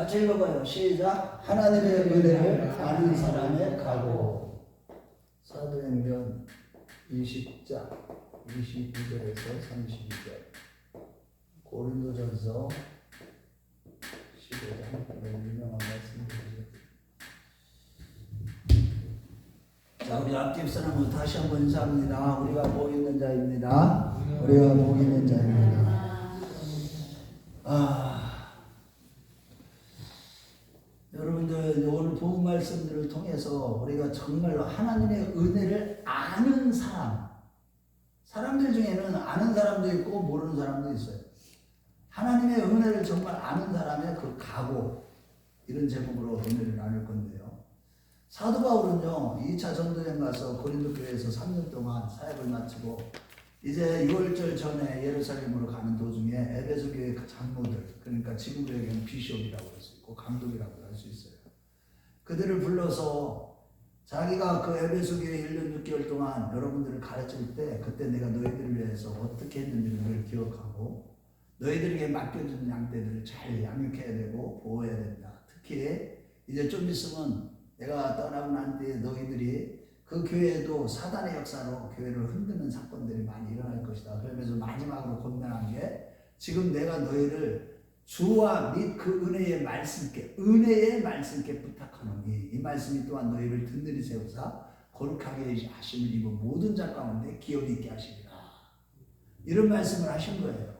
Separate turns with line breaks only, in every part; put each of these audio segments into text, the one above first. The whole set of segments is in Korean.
같이 읽어봐요. 시작. 하나님의 은혜를 아는 사람의 각오. 사도행전 20장 22절에서 32절. 고린도전서 15장 유명한 말씀이죠. 자, 우리 앞집 사람은 다시 한번 인사합니다. 우리가 복 있는 자입니다. 우리가 복 있는 자입니다. 여러분들 오늘 본 말씀들을 통해서 우리가 정말로 하나님의 은혜를 아는 사람들 중에는 아는 사람도 있고 모르는 사람도 있어요. 하나님의 은혜를 정말 아는 사람의 그 각오, 이런 제목으로 은혜를 나눌 건데요. 사도 바울은요 2차 전도여행 가서 고린도 교회에서 3년 동안 사역을 마치고 이제 6월절 전에 예루살렘으로 가는 도중에 에베소 교회 그 장로들, 그러니까 지금으로 얘기하면 비숍이라고 할 수 있고 감독이라고 할 수 있어요. 그들을 불러서 자기가 그 에베소 교회 1년 6개월 동안 여러분들을 가르칠 때 그때 내가 너희들을 위해서 어떻게 했는지를 기억하고 너희들에게 맡겨준 양떼들을 잘 양육해야 되고 보호해야 된다. 특히 이제 좀 있으면 내가 떠나고 난 뒤에 너희들이 그 교회에도 사단의 역사로 교회를 흔드는 사건들이 많이 일어날 것이다. 그러면서 마지막으로 권면한 게 지금 내가 너희를 주와 및 그 은혜의 말씀께 부탁하노니 이 말씀이 또한 너희를 든든히 세우사 거룩하게 하심을 입은 모든 자 가운데 기업이 있게 하시리라. 이런 말씀을 하신 거예요.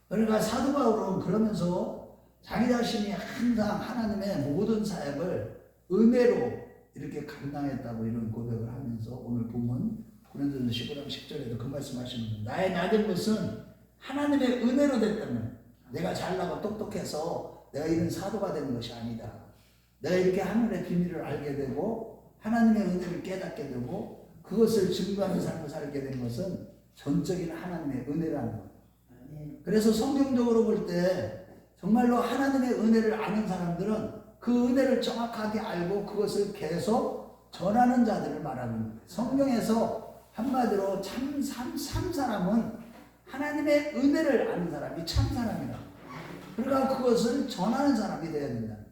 그러니까 사도 바울은 그러면서 자기 자신이 항상 하나님의 모든 사역을 은혜로 이렇게 감당했다고 이런 고백을 하면서 오늘 보면 고린도전서 15장 10절에도 그 말씀하시는 거예요. 나의 나된 것은 하나님의 은혜로 됐다면 내가 잘나고 똑똑해서 내가 이런 사도가 되는 것이 아니다. 내가 이렇게 하늘의 비밀을 알게 되고 하나님의 은혜를 깨닫게 되고 그것을 증거하는 삶을 살게 된 것은 전적인 하나님의 은혜라는 거예요. 그래서 성경적으로 볼 때 정말로 하나님의 은혜를 아는 사람들은 그 은혜를 정확하게 알고 그것을 계속 전하는 자들을 말하는 거예요. 성경에서 한마디로 참 사람은 하나님의 은혜를 아는 사람이 참 사람이다. 그러니까 그것을 전하는 사람이 되어야 된다는 거예요.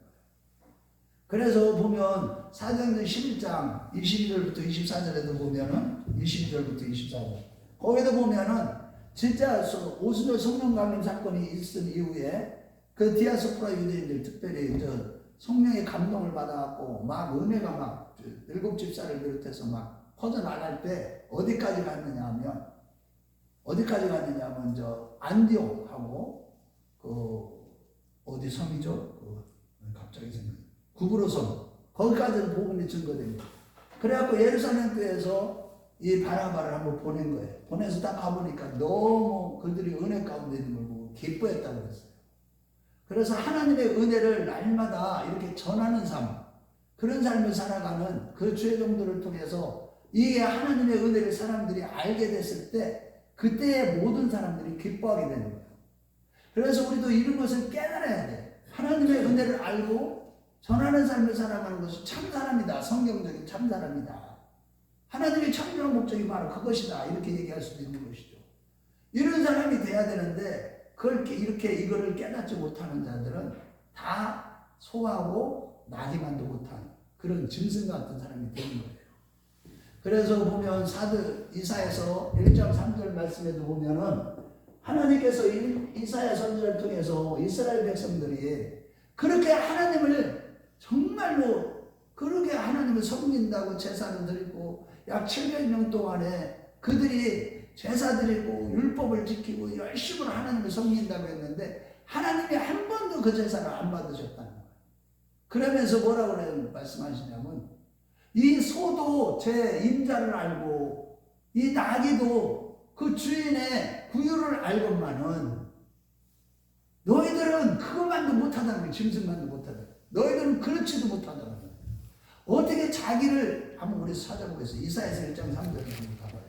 그래서 보면 사도행전 11장 22절부터 24절에도 보면은 22절부터 24절 거기도 보면은 진짜 오순절 성령 강림 사건이 있은 이후에 그 디아스포라 유대인들 특별히 성령의 감동을 받아갖고 막 은혜가 막 7집사를 비롯해서 막 퍼져나갈 때 어디까지 갔느냐 하면 안디옥하고 어디 섬이죠? 갑자기 생각나. 구브로섬 거기까지는 복음이 증거됩니다. 그래갖고 예루살렘 교회에서 이 바나바를 한번 보낸 거예요. 보내서 딱 가보니까 너무 그들이 은혜 가운데 있는 걸 보고 기뻐했다고 그랬어요. 그래서 하나님의 은혜를 날마다 이렇게 전하는 삶, 그런 삶을 살아가는 그 주의 종들을 통해서 이게 하나님의 은혜를 사람들이 알게 됐을 때 그때의 모든 사람들이 기뻐하게 되는 거예요. 그래서 우리도 이런 것을 깨달아야 돼. 하나님의 은혜를 알고 전하는 삶을 살아가는 것은 참 사람이다. 성경적인 참 사람이다. 하나님의 창조한 목적이 바로 그것이다. 이렇게 얘기할 수도 있는 것이죠. 이런 사람이 돼야 되는데 이거를 깨닫지 못하는 자들은 다 소하고 나기만도 못한 그런 짐승 같은 사람이 되는 거예요. 그래서 보면 이사야서 1장 3절 말씀에도 보면은 하나님께서 이사야 선지자를 통해서 이스라엘 백성들이 그렇게 하나님을 정말로 그렇게 하나님을 섬긴다고 제사를 드리고 약 700년 동안에 그들이 제사 드리고 율법을 지키고 열심으로 하나님을 섬긴다고 했는데 하나님이 한 번도 그 제사를 안 받으셨다는 거예요. 그러면서 뭐라고 말씀하시냐면 이 소도 제 임자를 알고 이 나귀도 그 주인의 구유를 알건만은 너희들은 그것만도 못하다는 거예요. 짐승만도 못하다는 거예요. 너희들은 그렇지도 못하다는 거예요. 어떻게 자기를 한번 우리 찾아보겠어요. 이사야서 1장 3절을 한번 가봐요.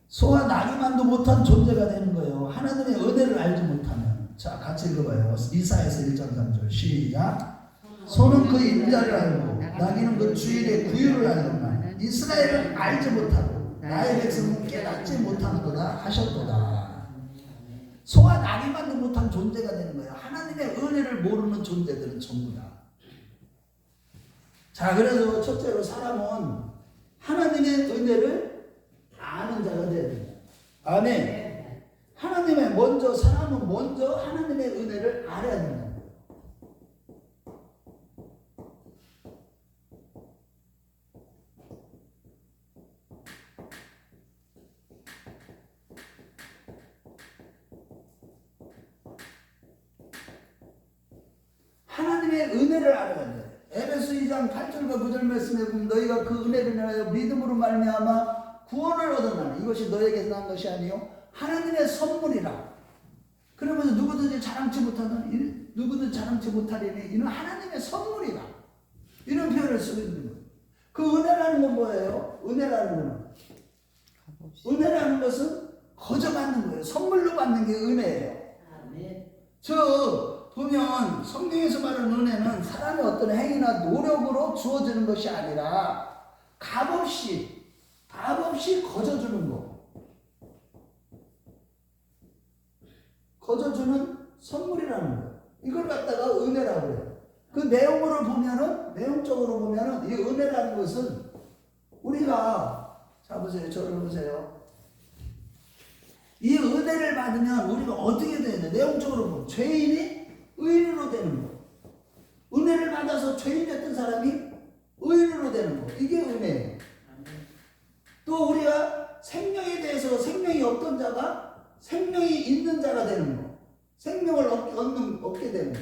소와 나귀만도 못한 존재가 되는 거예요. 하나님의 은혜를 알지 못하면. 자, 같이 읽어봐요. 이사야서 1장 3절 시작. 소는 그 임자를 알고 나귀는 그 주인의 구유를 알건만 이스라엘은 알지 못하고 나의 백성은 깨닫지 못하는도다 하셨도다. 소와 나귀만도 못한 존재가 되는 거예요. 하나님의 은혜를 모르는 존재들은 전부 다. 자, 그래서 첫째로 사람은 하나님의 은혜를 아는 자가 되어야 됩니다. 아멘. 사람은 먼저 하나님의 은혜를 알아야 된다. 하나님의 은혜를 알아야 돼. 에베소 2장 8절과 9절 말씀에 보면 너희가 그 은혜를 인하여 믿음으로 말미암아 구원을 얻었나니 이것이 너에게서 난 것이 아니요 하나님의 선물이라. 그러면서 누구든지 자랑치 못하리니 이는 하나님의 선물이다. 이런 표현을 쓰고 있는 거예요. 그 은혜라는 건 뭐예요? 은혜라는 것은 거저 받는 거예요. 선물로 받는 게 은혜예요. 저 보면 성경에서 말하는 은혜는 사람의 어떤 행위나 노력으로 주어지는 것이 아니라 값없이 거저 주는 거. 거저 주는 선물이라는 거예요. 이걸 갖다가 은혜라고 해요. 그 내용적으로 보면은 이 은혜라는 것은 우리가, 자 보세요. 저를 보세요. 이 은혜를 받으면 우리가 어떻게 되냐? 내용적으로 보면 죄인이 의인으로 되는 거. 은혜를 받아서 죄인 됐던 사람이 의인으로 되는 거. 이게 은혜예요. 또 우리가 생명에 대해서 생명이 없던 자가 생명이 있는 자가 되는 거. 생명을 얻게 되는 거.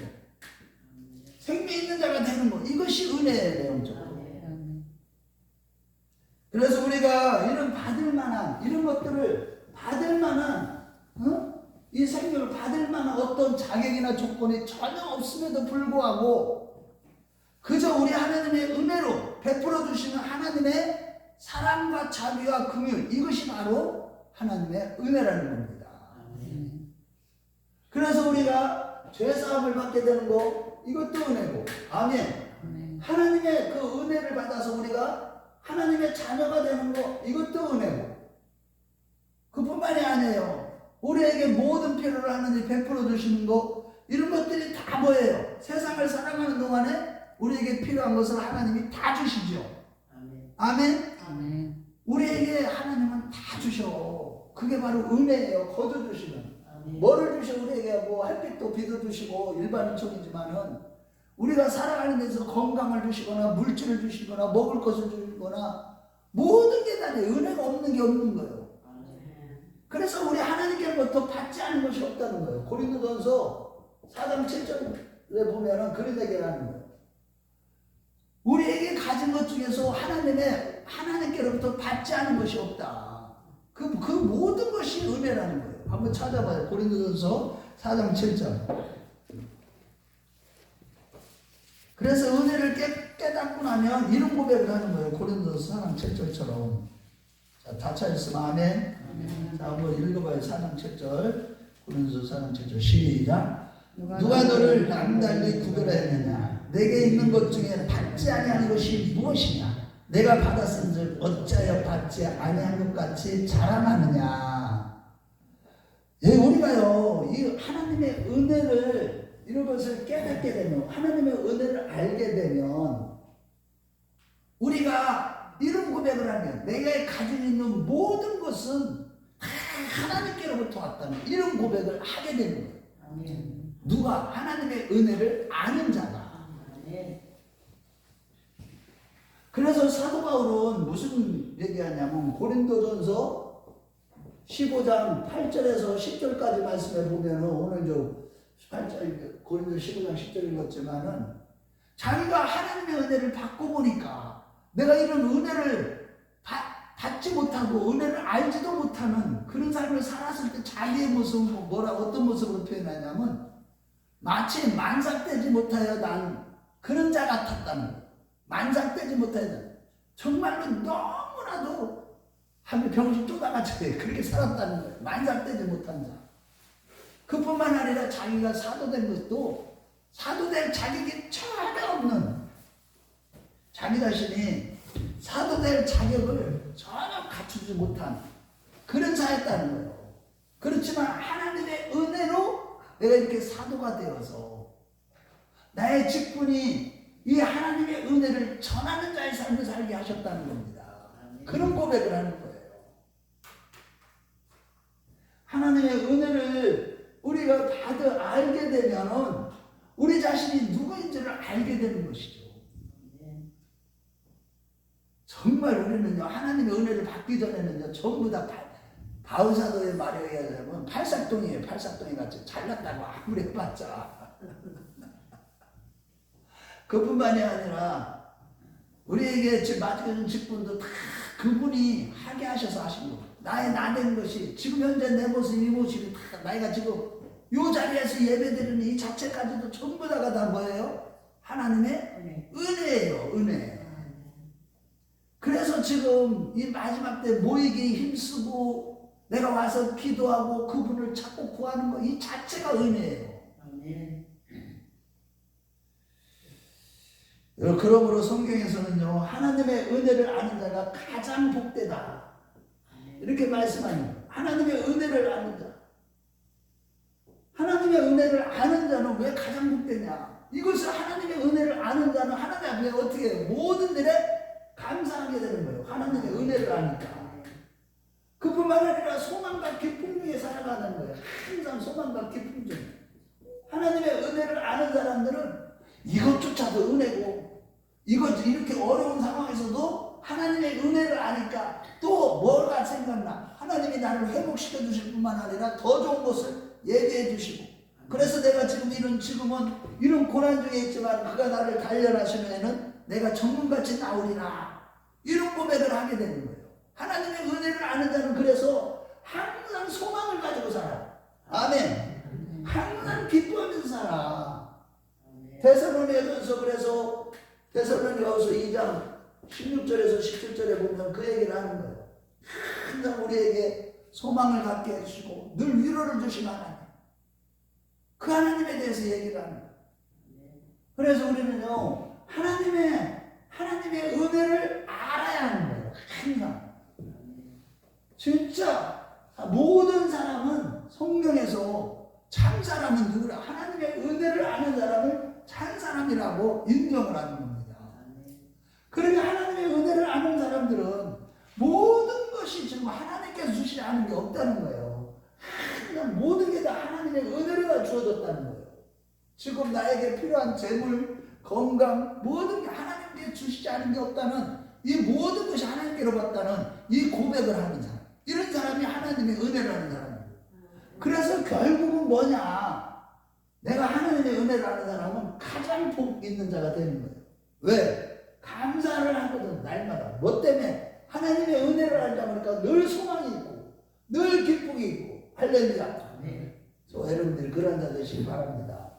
생명이 있는 자가 되는 거. 이것이 은혜예요. 내용적으로. 그래서 우리가 이런 이런 것들을 받을 만한, 이 생명을 받을 만한 어떤 자격이나 조건이 전혀 없음에도 불구하고 그저 우리 하나님의 은혜로 베풀어 주시는 하나님의 사랑과 자비와 긍휼, 이것이 바로 하나님의 은혜라는 겁니다. 그래서 우리가 죄사함을 받게 되는 거, 이것도 은혜고. 아멘. 하나님의 그 은혜를 받아서 우리가 하나님의 자녀가 되는 거, 이것도 은혜고. 그뿐만이 아니에요. 우리에게 모든 필요를 하나님이 베풀어 주시는 거, 이런 것들이 다 뭐예요? 세상을 살아가는 동안에 우리에게 필요한 것을 하나님이 다 주시죠. 아멘. 아멘. 우리에게 하나님은 다 주셔. 그게 바로 은혜예요. 거저 주시는. 뭐를 주셔? 우리에게 뭐 햇빛도 비도 주시고 일반적이지만은 우리가 살아가는 데서 건강을 주시거나 물질을 주시거나 먹을 것을 주시거나 모든 게 다 은혜가 없는 게 없는 거예요. 그래서 우리 하나님께로부터 받지 않은 것이 없다는 거예요. 고린도전서 4장 7절에 보면은 그런 얘기를 하는 거예요. 우리에게 가진 것 중에서 하나님께로부터 받지 않은 것이 없다. 그 모든 것이 은혜라는 거예요. 한번 찾아봐요. 고린도전서 4장 7절. 그래서 은혜를 깨닫고 나면 이런 고백을 하는 거예요. 고린도전서 4장 7절처럼. 자, 다 찾았으면 아멘. 자, 한번 읽어봐요. 4장 7절. 고린도전서 4장 7절. 시작. 누가 너를 남달리 구별하였느냐? 내게 있는 것 중에 받지 아니한 것이 무엇이냐? 내가 받았은즉 어찌하여 받지 아니한 것 같이 자랑하느냐? 예, 우리가요, 이 하나님의 은혜를, 이런 것을 깨닫게 되면, 하나님의 은혜를 알게 되면, 우리가 이런 고백을 하면, 내가 가지고 있는 모든 것은 다 하나님께로부터 왔다는 이런 고백을 하게 되는 거예요. 아멘. 누가? 하나님의 은혜를 아는 자가. 아멘. 그래서 사도 바울은 무슨 얘기하냐면, 고린도전서 15장 8절에서 10절까지 말씀해 보면은, 오늘 저 8절, 고린도 15장 10절 읽었지만은, 자기가 하나님의 은혜를 받고 보니까, 내가 이런 은혜를 받지 못하고, 은혜를 알지도 못하는 그런 삶을 살았을 때 자기의 모습은 어떤 모습으로 표현하냐면, 마치 만삭되지 못하여 난 그런 자 같았다는 거예요. 만삭되지 못하여, 정말로 너무나도 하면 병신 쪼다같이 그렇게 살았다는 거예요. 만삭되지 못한 자. 그뿐만 아니라 자기가 사도된 것도 사도될 자격이 전혀 없는, 자기 자신이 사도 될 자격을 전혀 갖추지 못한 그런 자였다는 거예요. 그렇지만 하나님의 은혜로 내가 이렇게 사도가 되어서 나의 직분이 이 하나님의 은혜를 전하는 자의 삶을 살게 하셨다는 겁니다. 그런 고백을 하는 거예요. 하나님의 은혜를 우리가 다들 알게 되면은 우리 자신이 누구인지를 알게 되는 것이죠. 정말 우리는요, 하나님의 은혜를 받기 전에는요, 전부 다 바울사도의 말에 의하자면 팔싹동이에요. 팔싹동이 같이 잘났다고 아무리 해봤자. 그뿐만이 아니라 우리에게 지금 맡겨준 직분도 다 그분이 하게 하셔서 하신 거예요. 나의 나된 것이 지금 현재 내 모습 이 모습이 다 나이가 지금 이 자리에서 예배드리는 이 자체까지도 전부 다가 다 뭐예요? 하나님의 은혜예요. 은혜. 그래서 지금 이 마지막 때 모이기에 힘쓰고 내가 와서 기도하고 그분을 찾고 구하는 거 이 자체가 은혜예요. 그러므로 성경에서는요, 하나님의 은혜를 아는 자가 가장 복되다 이렇게 말씀합니다. 하나님의 은혜를 아는 자, 하나님의 은혜를 아는 자는 왜 가장 복되냐? 이것을 하나님의 은혜를 아는 자는 하나님 앞에 어떻게 해요? 모든 일에 감사하게 되는 거예요. 하나님의 은혜를 아니까. 그뿐만 아니라 소망과 기쁨 중에 살아가는 거예요. 항상 소망과 기쁨 중에. 하나님의 은혜를 아는 사람들은 이것조차도 은혜고, 이것 이렇게 어려운 상황에서도 하나님의 은혜를 아니까 또 뭐가 생각나? 하나님이 나를 회복시켜 주실 뿐만 아니라 더 좋은 것을 예비해 주시고, 그래서 내가 지금은 이런 고난 중에 있지만 그가 나를 단련하시면은 내가 정금같이 나오리라, 이런 고백을 하게 되는 거예요. 하나님의 은혜를 아는 자는 그래서 항상 소망을 가지고 살아. 아멘. 항상 기뻐하면서 살아. 데살로니가서 그래서 데살로니가서 2장 16절에서 17절에 보면 그 얘기를 하는 거예요. 항상 우리에게 소망을 갖게 해주시고 늘 위로를 주시는 하나님, 그 하나님에 대해서 얘기를 하는 거예요. 그래서 우리는요, 하나님의 은혜를 알아야 하는 거예요. 항상. 진짜 모든 사람은 성경에서 참 사람은 누구라? 하나님의 은혜를 아는 사람을 참 사람이라고 인정을 하는 겁니다. 그러니까 하나님의 은혜를 아는 사람들은 모든 것이 지금 하나님께서 주시지 않은 게 없다는 거예요. 항상 모든 게 다 하나님의 은혜가 주어졌다는 거예요. 지금 나에게 필요한 재물, 건강, 모든 게 하나님께 주시지 않은 게 없다는, 이 모든 것이 하나님께로 왔다는 이 고백을 하는 사람, 이런 사람이 하나님의 은혜를 하는 사람이에요. 그래서 결국은 뭐냐? 내가 하나님의 은혜를 하는 사람은 가장 복 있는 자가 되는 거예요. 왜? 감사를 하거든, 날마다. 뭐 때문에? 하나님의 은혜를 알다 보니까 늘 소망이 있고 늘 기쁨이 있고. 할렐루야. 여러분들이 그런 자 되시기 바랍니다.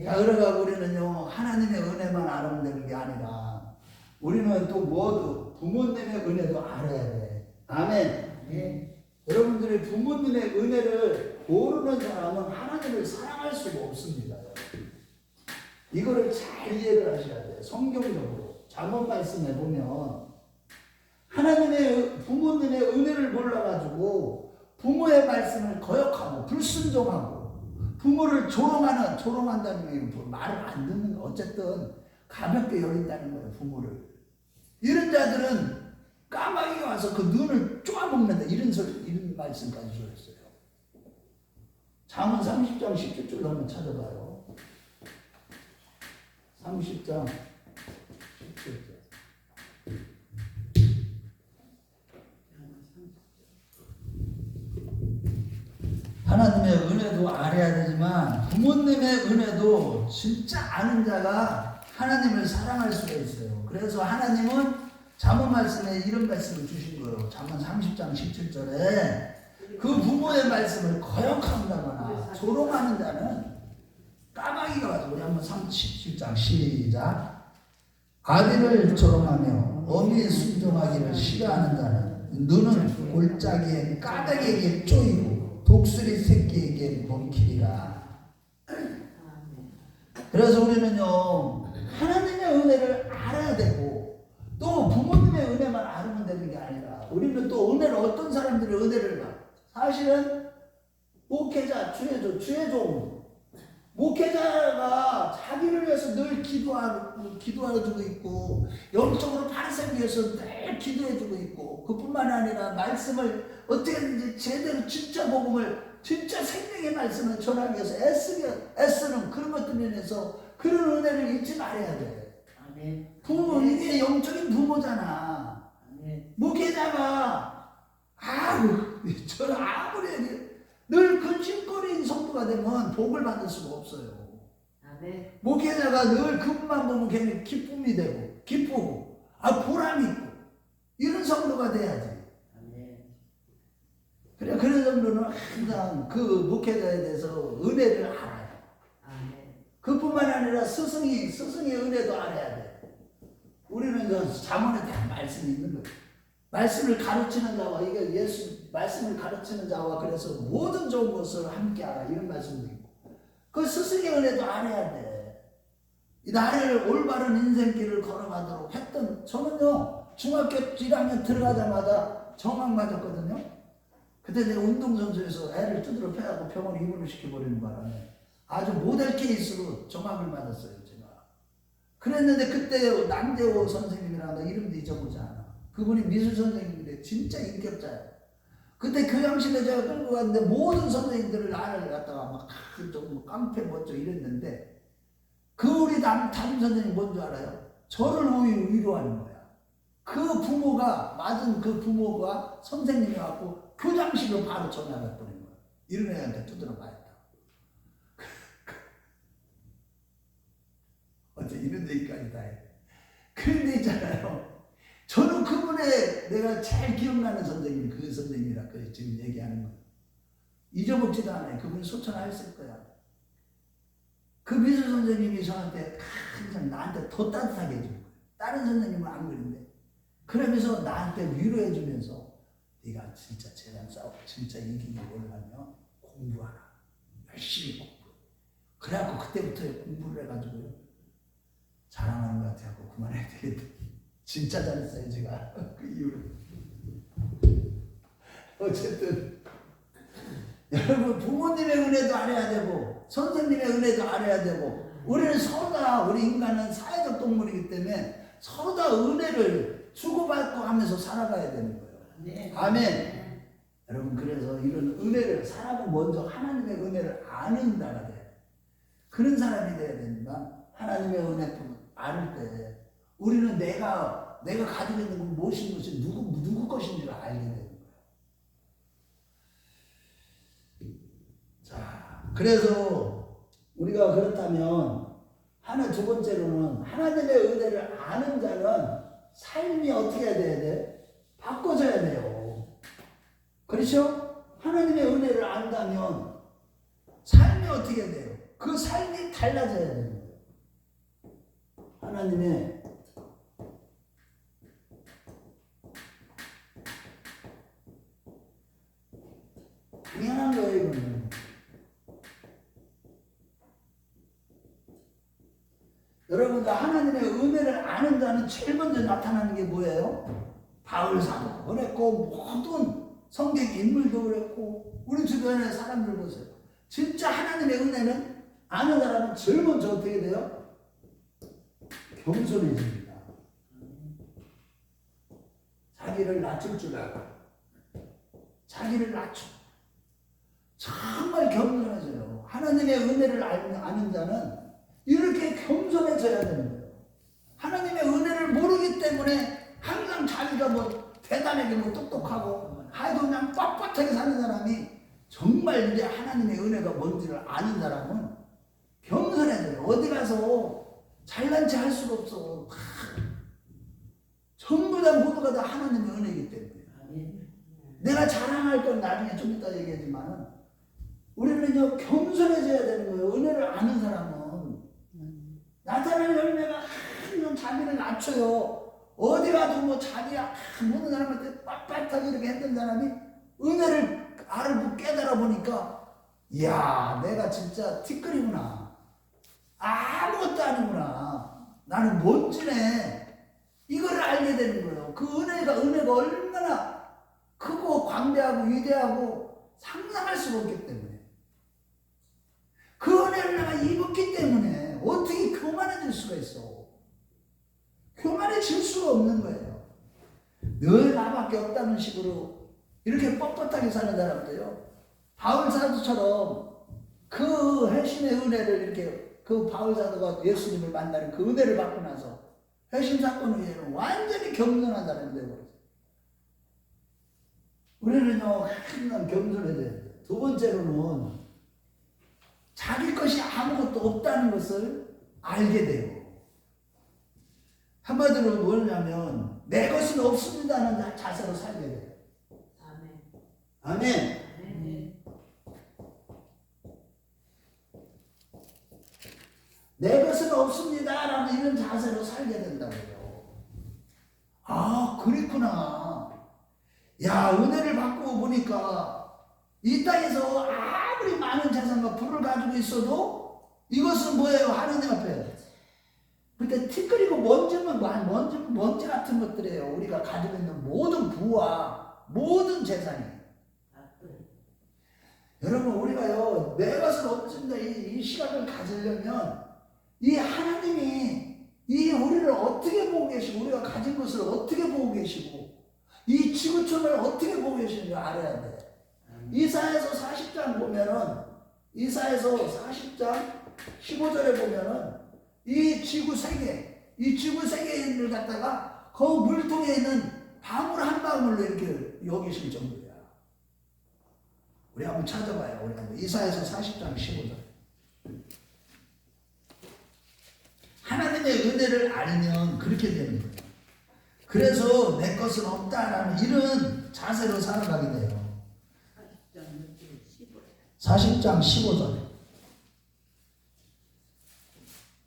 자, 그러가 우리는요, 하나님의 은혜만 알면 되는 게 아니라 우리는 또 모두 부모님의 은혜도 알아야 돼. 아멘. 여러분들이 부모님의 은혜를 모르는 사람은 하나님을 사랑할 수가 없습니다. 이거를 잘 이해를 하셔야 돼요. 성경적으로 잠언 말씀에 보면 부모님의 은혜를 몰라가지고 부모의 말씀을 거역하고 불순종하고 부모를 조롱한다는 게 말을 안 듣는 거, 어쨌든 가볍게 여긴다는 거예요. 부모를. 이런 자들은 까마귀가 와서 그 눈을 쪼아먹는다, 이런 말씀까지 주셨어요. 잠언 30장 17절로 한번 찾아봐요. 30장 17절. 하나님의 은혜도 알아야 되지만 부모님의 은혜도 진짜 아는 자가 하나님을 사랑할 수가 있어요. 그래서 하나님은 잠언 말씀에 이런 말씀을 주신 거예요. 잠언 30장 17절에 그 부모의 말씀을 거역한다거나 조롱하는 자는 까마귀가 와서, 우리 한번 37장 시작. 아비를 조롱하며 어미의 순종하기를 싫어하는 자는 눈은 골짜기에 까닭에게 쪼이고 독수리 새끼에게 먹히리라. 그래서 우리는요, 하나님의 은혜를 알아야 되고 또 부모님의 알면 되는 게 아니라 우리는 또 은혜를 어떤 사람들이 은혜를 봐. 사실은 목회자, 주의종 목회자가 자기를 위해서 늘 기도해주고 있고 영적으로 바르세기 위해서 늘 기도해주고 있고 그뿐만 아니라 말씀을 어떻게든지 제대로 진짜 복음을 진짜 생명의 말씀을 전하기 위해서 애쓰는 그런 것들 면에서 그런 은혜를 잊지 말아야 돼.
아멘.
부모, 이게 영적인 부모잖아.
아멘.
목회자가 저는 아무리 늘 근심거리인 성도가 되면 복을 받을 수가 없어요.
아멘.
목회자가 늘 그분만 보면 걔는 기쁨이 되고 기쁘고 보람이 있고 이런 성도가 돼야지.
아멘.
그래 그런 정도는 항상 그 목회자에 대해서 은혜를 알아요.
아멘.
그뿐만 아니라 스승의 은혜도 알아야 돼. 우리는 잠언에 대한 말씀이 있는 거예요. 말씀을 가르치는 자와 이게 예수 말씀을 가르치는 자와 그래서 모든 좋은 것을 함께하라 이런 말씀도 있고 그 스승의 은혜도 알아야 돼. 나를 올바른 인생길을 걸어가도록 했던 저는요 중학교 1학년 들어가자마자 정학 맞았거든요. 그때 내가 운동선수에서 애를 두드러 패하고 병원에 입원을 시켜버리는 바람에 아주 모델 케이스로 정학을 맞았어요 제가. 그랬는데 그때 남대호 선생님이랑 나 이름도 잊어보지 않아. 그분이 미술 선생님인데 진짜 인격자예요. 그때 교양실에 제가 끌고 갔는데 모든 선생님들을 나를 갖다가 막 좀 깡패 멋져 이랬는데 그 우리 담임 선생님 뭔 줄 알아요? 저를 위로하는 거야. 그 부모가 맞은 그 부모가 선생님이 왔고 교장실로 바로 전화가 버린 거야. 이런 애한테 두드려 봐야겠다. 어째 이런 얘기까지 다 해. 그런데 있잖아요. 저는 그분의 내가 제일 기억나는 선생님이 그 선생님이라 지금 얘기하는 거 잊어먹지도 않아요. 그분이 소천하였을 거야. 그 미술 선생님이 저한테 항상 나한테 더 따뜻하게 해준 거예요. 다른 선생님은 안 그런데 그러면서 나한테 위로해 주면서 네가 진짜 재단 싸우고 진짜 이기기 원하면 공부하라. 열심히 공부해. 그래갖고 그때부터 공부를 해가지고요. 자랑하는 것 같아요. 그만해야 되겠다. 진짜 잘했어요 제가 그 이후로. 어쨌든 여러분 부모님의 은혜도 알아야 되고 선생님의 은혜도 알아야 되고 우리는 서로 다 우리 인간은 사회적 동물이기 때문에 서로 다 은혜를 주고받고 하면서 살아가야 되는 거예요.
네.
아멘. 여러분 그래서 이런 은혜를 사람은 먼저 하나님의 은혜를 아는 자가 돼. 그런 사람이 돼야 된다. 하나님의 은혜뿐 알을 때 우리는 내가 가지고 있는 건 무엇인 것이 누구 것인지를 알게 되는 거예요. 자, 그래서 우리가 그렇다면 두 번째로는 하나님의 은혜를 아는 자는 삶이 어떻게 해야 돼? 바꿔져야 돼요. 그렇죠? 하나님의 은혜를 안다면 삶이 어떻게 돼요? 그 삶이 달라져야 되는 거예요. 하나님의 미안한 거예요, 이거는. 여러분들 하나님의 은혜를 아는 자는 제일 먼저 나타나는 게 뭐예요? 바울 사도 그랬고 모든 성경 인물도 그랬고 우리 주변의 사람들 보세요. 진짜 하나님의 은혜는 아는 사람은 제일 먼저 어떻게 돼요? 겸손해집니다. 자기를 낮출 줄 알고 자기를 낮춰 정말 겸손해져요. 하나님의 은혜를 아는 자는 이렇게 겸손해져야 되는 거예요. 하나님의 은혜를 모르기 때문에 항상 자기가 대단하게 똑똑하고 하여도 그냥 빳빳하게 사는 사람이 정말 이제 하나님의 은혜가 뭔지를 아는 사람은 겸손해져요. 어디 가서 잘난 체 할 수가 없어. 전부 다 모두가 다 하나님의 은혜이기 때문에. 내가 자랑할 건 나중에 좀 이따 얘기하지만은 우리는 겸손해져야 되는 거예요. 은혜를 아는 사람은. 나타날 열매가 항상 자기를 낮춰요. 어디 가도 자기야 모든 사람한테 빳빳하게 이렇게 했던 사람이 은혜를 알고 깨달아 보니까 이야 내가 진짜 티끌이구나. 아무것도 아니구나. 나는 먼지네. 이걸 알게 되는 거예요. 그 은혜의 은혜가 얼마나 크고 광대하고 위대하고 상상할 수가 없기 때문에, 그 은혜를 내가 입었기 때문에 어떻게 교만해질 수가 있어? 교만해질 수가 없는 거예요. 늘 나밖에 없다는 식으로 이렇게 뻣뻣하게 사는 사람도요, 바울 사도처럼 그 회심의 은혜를 이렇게, 그 바울 사도가 예수님을 만나는 그 은혜를 받고 나서 회심 사건 후에는 완전히 겸손한 사람이 되어버렸어요. 우리는요, 항상 겸손해야 돼요. 두 번째로는 자기 것이 아무것도 없다는 것을 알게 돼요. 한마디로 뭐냐면 내 것은 없습니다는 자세로 살게 돼요.
아멘.
아멘.
아멘.
내 것은 없습니다라는 이런 자세로 살게 된다고요. 아, 그렇구나. 야, 은혜를 받고 보니까 이 땅에서 아무리 많은 재산과 부를 가지고 있어도 이것은 뭐예요? 하느님 앞에 그때 티끌이고 먼지 같은 것들이에요. 우리가 가지고 있는 모든 부와 모든 재산이. 여러분, 우리가요, 내 것은 없습니다. 이 시각을 가지려면 이 하나님이 이 우리를 어떻게 보고 계시고, 우리가 가진 것을 어떻게 보고 계시고, 이 지구촌을 어떻게 보고 계시는지 알아야 돼. 이사야서 40장 보면은, 이사야서 40장 15절에 보면은 이 지구 세계를 갖다가 그 물통에 있는 방울 한 방울로 이렇게 여기실 정도야. 우리 한번 찾아봐요. 우리 한번 이사야서 40장 15절. 하나님의 은혜를 알면 그렇게 되는 거예요. 그래서 내 것은 없다라는 이런 자세로 살아가게 돼요. 40장 15절.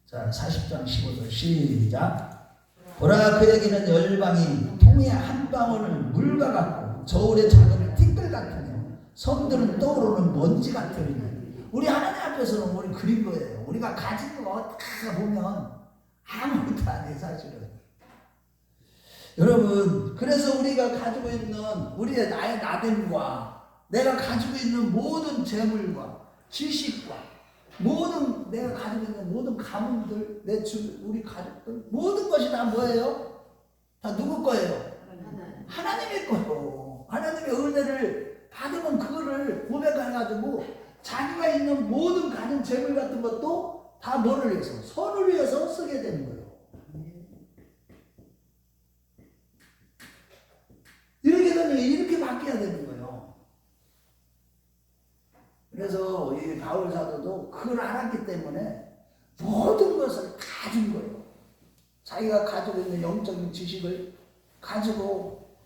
자, 40장 15절 시작. 보라, 그에게는 열방이 통에 한 방울 물과 같고 저울에 작은 티끌 같으며 섬들은 떠오르는 먼지 같으며. 우리 하나님 앞에서는 우리 그린 거예요. 우리가 가진 거 다 보면 아무것도 아니에요, 사실은. 여러분, 그래서 우리가 가지고 있는 우리의 나의 나됨과 내가 가지고 있는 모든 재물과 지식과 모든 내가 가지고 있는 모든 가문들, 우리 가족들, 모든 것이 다 뭐예요? 다 누구 거예요? 하나님의 거예요. 하나님의 은혜를 받으면 그거를 고백해가지고 자기가 있는 모든 가진 재물 같은 것도 다 뭐를 위해서? 선을 위해서 쓰게 되는 거예요. 이렇게 되면 이렇게 바뀌어야 되는 거예요. 그래서 이 바울 사도도 그걸 알았기 때문에 모든 것을 다 준 거예요. 자기가 가지고 있는 영적인 지식을 가지고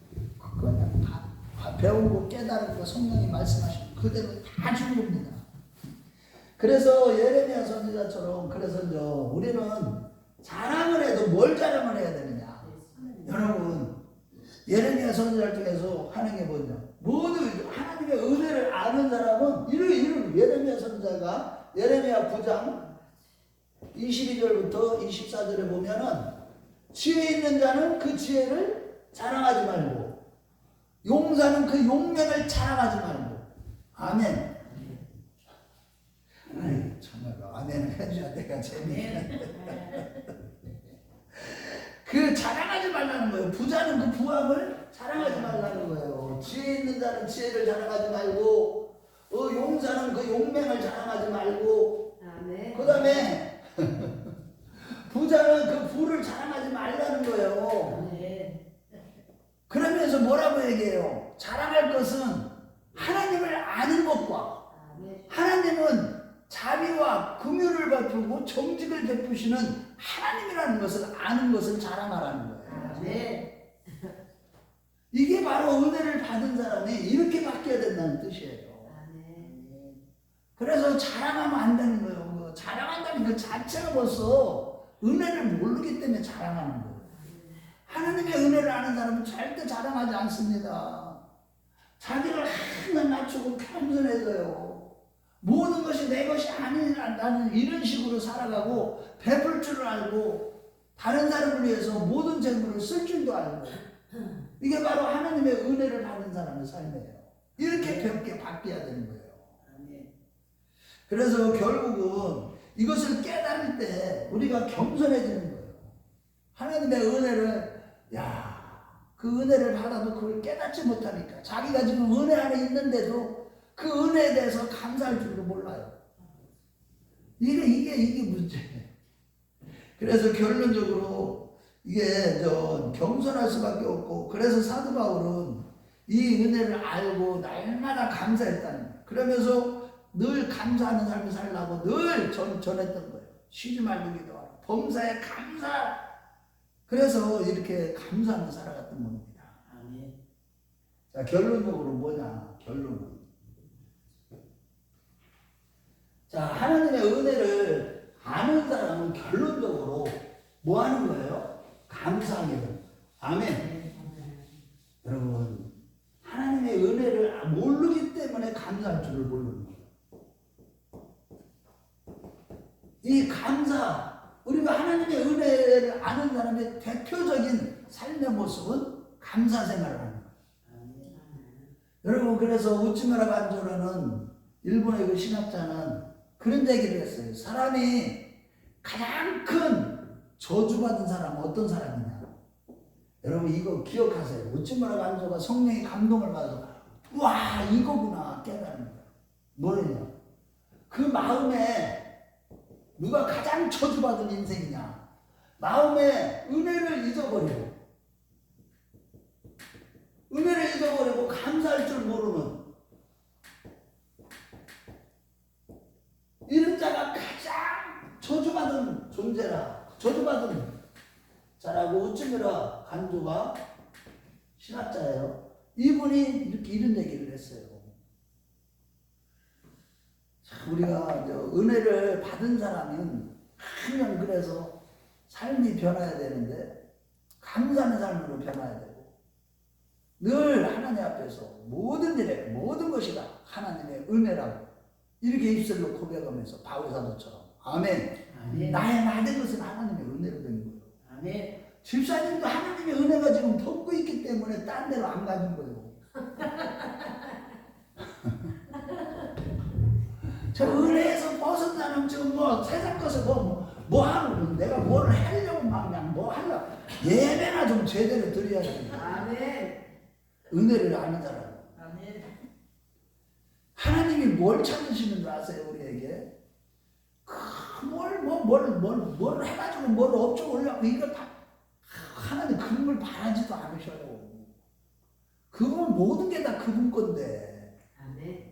그냥 다 배우고 깨달은 성령이 말씀하신 그대로 다 준 겁니다. 그래서 예레미야 선지자처럼 그래서 우리는 자랑을 해도 뭘 자랑을 해야 되느냐? 여러분, 예레미야 선지자 중에서 하는 게 뭐냐? 모두 하나님의 은혜를 아는 사람은 이런 예레미야 선지자가 예레미야 9장 22절부터 24절에 보면은 지혜 있는 자는 그 지혜를 자랑하지 말고 용사는 그 용맹을 자랑하지 말고. 아멘. 아이, 정말 아멘을 해줘야 내가 재미있는데. 그 자랑하지 말라는 거예요. 부자는 그 부함을 자랑하지 말라는 거예요. 지혜 있는 자는 지혜를 자랑하지 말고, 용사는 그 용맹을 자랑하지 말고, 그 다음에 부자는 그 부를 자랑하지 말라는 거예요. 그러면서 뭐라고 얘기해요? 자랑할 것은 하나님을 아는 것과 하나님은 자비와 긍휼을 베푸고 정직을 베푸시는 하나님이라는 것을 아는 것을 자랑하라는 거예요. 이게 바로 은혜를 받은 사람이 이렇게 바뀌어야 된다는 뜻이에요. 그래서 자랑하면 안 되는 거예요. 자랑한다는 그 자체가 벌써 은혜를 모르기 때문에 자랑하는 거예요. 하나님의 은혜를 아는 사람은 절대 자랑하지 않습니다. 자기를 항상 낮추고 겸손해져요. 모든 것이 내 것이 아니라는 이런 식으로 살아가고 베풀 줄을 알고 다른 사람을 위해서 모든 재물을 쓸 줄도 알고 이게 바로 하나님의 은혜를 받는 사람의 삶이에요. 이렇게 배우게 바뀌어야 되는 거예요. 그래서 결국은 이것을 깨달을 때 우리가 겸손해지는 거예요. 하나님의 은혜를, 그 은혜를 받아도 그걸 깨닫지 못하니까 자기가 지금 은혜 안에 있는데도 그 은혜에 대해서 감사할 줄도 몰라요. 이게 문제예요. 그래서 결론적으로 이게 겸손할 수밖에 없고, 그래서 사도 바울은 이 은혜를 알고 날마다 감사했다는 거예요. 그러면서 늘 감사하는 삶을 살라고 늘 전했던 거예요. 쉬지 말고 기도하라. 범사에 감사. 그래서 이렇게 감사하며 살아갔던 겁니다. 아멘. 자, 결론적으로 뭐냐? 결론은. 자, 하나님의 은혜를 아는 사람은 결론적으로 뭐 하는 거예요? 감사하게 돼요. 아멘. 여러분, 하나님의 은혜를 모르기 때문에 감사할 줄을 모르는 거예요. 이 감사, 우리가 하나님의 은혜를 아는 사람의 대표적인 삶의 모습은 감사 생활을 하는 거예요. 여러분, 그래서 우치무라 간조라는 일본의 그 신학자는 그런 얘기를 했어요. 사람이 가장 큰 저주받은 사람은 어떤 사람이냐? 여러분, 이거 기억하세요. 우치무라 간조가 성령의 감동을 받아서 와, 이거구나 깨달은 거예요. 뭐냐? 그 마음에 누가 가장 저주받은 인생이냐? 마음에 은혜를 잊어버리고, 은혜를 잊어버리고 감사할 줄 모르는 이런 자가 가장 저주받은 존재라, 저주받은 자라고 우찌무라 간조가 신학자예요. 이분이 이런 얘기를 했어요. 우리가 은혜를 받은 사람은 항상 그래서 삶이 변화해야 되는데 감사하는 삶으로 변화해야 되고, 늘 하나님 앞에서 모든 일에 모든 것이 다 하나님의 은혜라고 이렇게 입술로 고백하면서 바울 사도처럼 아멘. 아멘. 나의 모든 것은 하나님의 은혜로 된 거예요. 아멘. 집사님도 하나님의 은혜가 지금 덮고 있기 때문에 딴 데로 안 가는 거예요. 저 은혜에서 벗어나면 지금 세상 것을 뭐 하는, 내가 뭐를 하려고 막 그냥 뭐 하려고, 예배나 좀 제대로 드려야지. 아멘. 은혜를 아는 사람. 아멘. 하나님이 뭘 찾으시는 줄 아세요, 우리에게? 뭘 해가지고 뭘 업종 올려고 이걸 하나님 그런 걸 바라지도 않으셔요. 그건 모든 게 다 그분 건데. 아멘.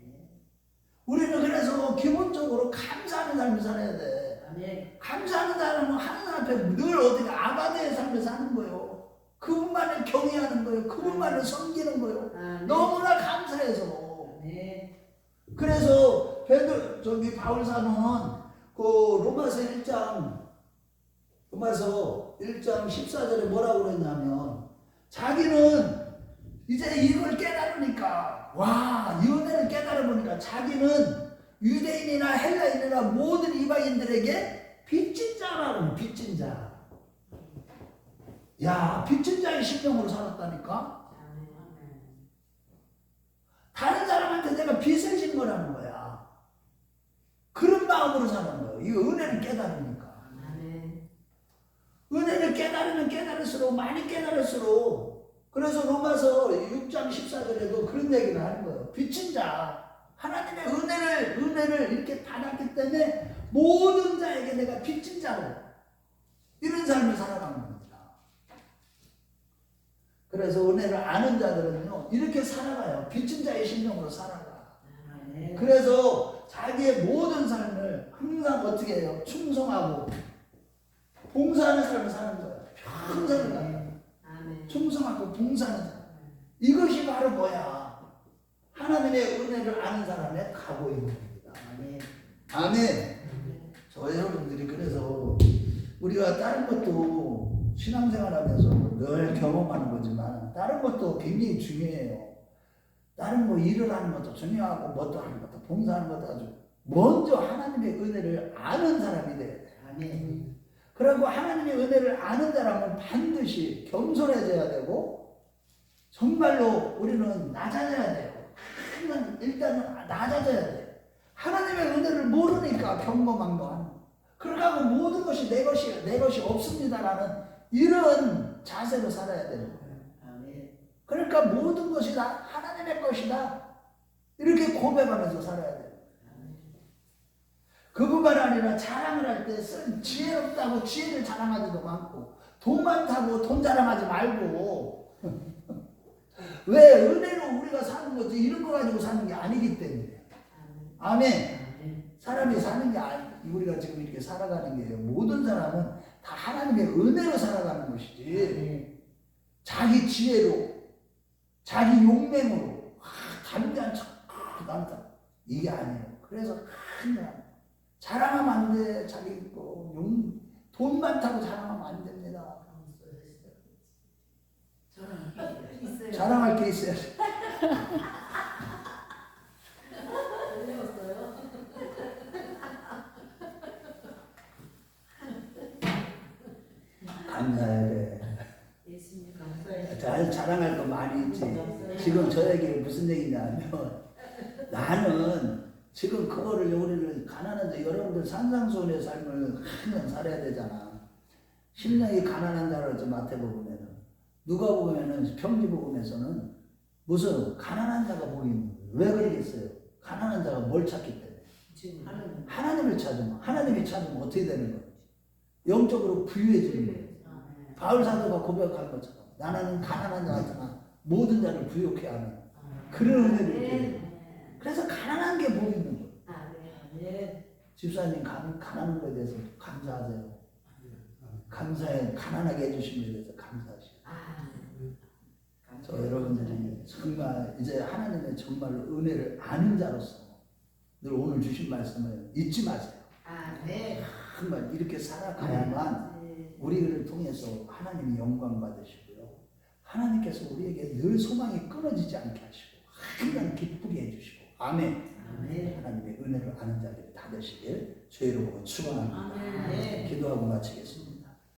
우리는 그래서 기본적으로 감사하는 삶을 살아야 돼. 아멘. 감사하는 사람은 하나님 앞에 늘 어디가 아바데의 삶을 사는 거예요. 그분만을 경외하는 거예요. 그분만을 섬기는 거예요. 아멘. 너무나 감사해서. 아멘. 그래서 바울 사도는 그 로마서 1장 14절에 뭐라고 그랬냐면, 자기는 이제 이걸 깨달으니까, 와, 이 은혜를 깨달아보니까 자기는 유대인이나 헬라인이나 모든 이방인들에게 빚진 자라고. 빚진 자. 야, 빚진 자의 심령으로 살았다니까. 다른 사람한테 내가 빚을 진 거라는 거야. 그런 마음으로 사는 거예요. 이 은혜를 깨달으니까. 은혜를 깨달으면 깨달을수록, 많이 깨달을수록, 그래서 로마서 6장 14절에도 그런 얘기를 하는 거예요. 빚진 자, 하나님의 은혜를 이렇게 받았기 때문에 모든 자에게 내가 빚진 자로, 이런 삶을 살아가는 겁니다. 그래서 은혜를 아는 자들은요, 이렇게 살아가요. 빚진 자의 심령으로 살아가. 그래서 자기의 모든 삶을 항상 어떻게 해요? 충성하고 봉사하는 삶을 사는 거예요. 평생을 가요. 충성하고 봉사하는 사람. 이것이 바로 뭐야? 하나님의 은혜를 아는 사람의 각오인 겁니다. 아멘. 아멘. 저 여러분들이 그래서 우리가 다른 것도 신앙생활하면서 늘 경험하는 거지만 다른 것도 굉장히 중요해요. 다른 일을 하는 것도 중요하고 뭣도 하는 것도 봉사하는 것도 아주 먼저 하나님의 은혜를 아는 사람이 돼야 돼. 아멘. 그리고 하나님의 은혜를 아는 사람은 반드시 겸손해져야 되고 정말로 우리는 낮아져야 돼요. 일단은 낮아져야 돼요. 하나님의 은혜를 모르니까 경거망동하는 거예요. 그러고 모든 것이 내 것이 없습니다라는 이런 자세로 살아야 되는 거예요. 그러니까 모든 것이 다 하나님의 것이다. 이렇게 고백하면서 살아야 돼요. 그뿐만 아니라 자랑을 할 때 쓴 지혜롭다고 지혜를 자랑하지도 않고 돈 많다고 돈 자랑하지 말고 왜 은혜로 우리가 사는 거지 이런 거 가지고 사는 게 아니기 때문에 아멘. 사람이 사는 게 우리가 지금 이렇게 살아가는 게 모든 사람은 다 하나님의 은혜로 살아가는 것이지 자기 지혜로 자기 용맹으로 담대한 척 난다 이게 아니에요. 그래서 그냥 자랑하면 안 돼. 자기 돈 많다고 자랑하면 안 됩니다. 자랑할 게 있어야지. 감사해야 돼. 잘 자랑할 거 많이 있지. 지금 저에게 무슨 얘기냐면 나는 지금 그거를 우리는 가난한데 여러분들 산상수훈의 삶을 항상 살아야 되잖아. 심령이 가난한 자를 마태복음에는 누가복음에는 평기복음에서는 무슨 가난한 자가 보이는 거예요. 왜 그러겠어요? 가난한 자가 뭘 찾기 때문에 하나님을 찾으면 하나님이 찾으면 어떻게 되는 거예요? 영적으로 부유해지는 거예요. 바울 사도가 고백한 것처럼 나는 가난한 자 같으나 모든 자를 부유케 하는 그런 은혜를 입게 돼요. 그래서 가난한 게 보이는 거예요. 집사님 가난한 거에 대해서 감사하세요. 감사해. 가난하게 해주신 거에 대해서 감사하시고. 저 여러분들이 정말 이제 하나님의 정말로 은혜를 아는 자로서 늘 오늘 주신 말씀을 잊지 마세요. 정말 이렇게 살아가야만 우리를 통해서 하나님이 영광 받으시고요. 하나님께서 우리에게 늘 소망이 끊어지지 않게 하시고 항상 기쁘게 해주시고 아멘. 하나님의 은혜를 아는 자들이 다 되시길 주의 이름으로 축원합니다. 기도하고 마치겠습니다.